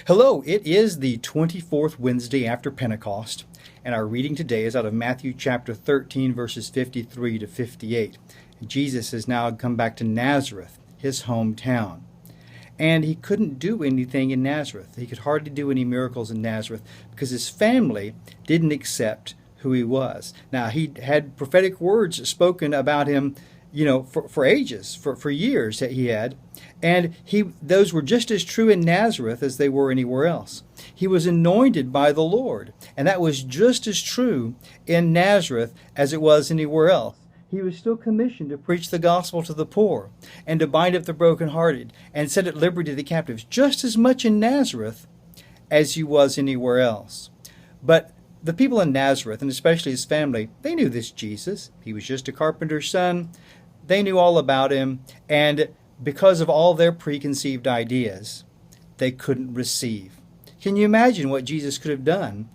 Hello, it is the 24th Wednesday after Pentecost, and our reading today is out of Matthew chapter 13, verses 53 to 58. And Jesus has now come back to Nazareth, his hometown. And he couldn't do anything in Nazareth. He could hardly do any miracles in Nazareth because his family didn't accept who he was. Now, he had prophetic words spoken about him, for ages, for years that he had. And those were just as true in Nazareth as they were anywhere else. He was anointed by the Lord, and that was just as true in Nazareth as it was anywhere else. He was still commissioned to preach the gospel to the poor and to bind up the brokenhearted and set at liberty the captives, just as much in Nazareth as he was anywhere else. But the people in Nazareth, and especially his family, they knew this Jesus. He was just a carpenter's son. They knew all about him, and because of all their preconceived ideas, they couldn't receive. Can you imagine what Jesus could have done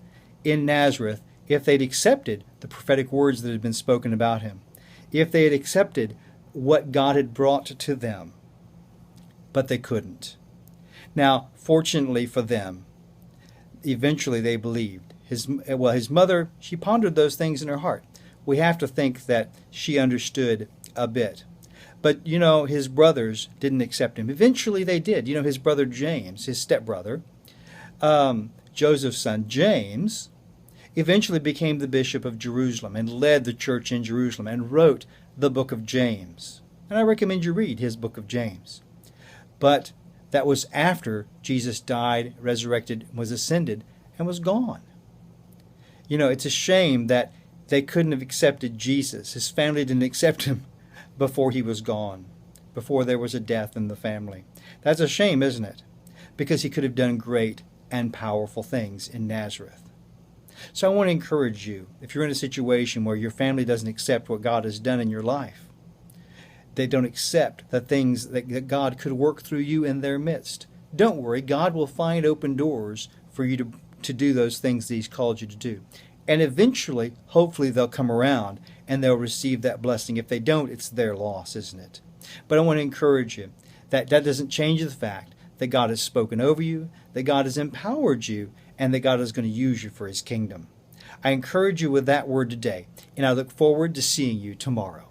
in Nazareth if they'd accepted the prophetic words that had been spoken about him? If they had accepted what God had brought to them? But they couldn't. Now, fortunately for them, eventually they believed. His mother, she pondered those things in her heart. We have to think that she understood a bit. But, his brothers didn't accept him. Eventually they did. His brother James, his stepbrother, Joseph's son James, eventually became the bishop of Jerusalem and led the church in Jerusalem and wrote the book of James. And I recommend you read his book of James. But that was after Jesus died, resurrected, was ascended, and was gone. It's a shame that they couldn't have accepted Jesus. His family didn't accept him before he was gone, before there was a death in the family. That's a shame, isn't it? Because he could have done great and powerful things in Nazareth. So I want to encourage you, if you're in a situation where your family doesn't accept what God has done in your life, they don't accept the things that God could work through you in their midst, don't worry. God will find open doors for you to do those things that he's called you to do. And eventually, hopefully, they'll come around and they'll receive that blessing. If they don't, it's their loss, isn't it? But I want to encourage you that doesn't change the fact that God has spoken over you, that God has empowered you, and that God is going to use you for his kingdom. I encourage you with that word today, and I look forward to seeing you tomorrow.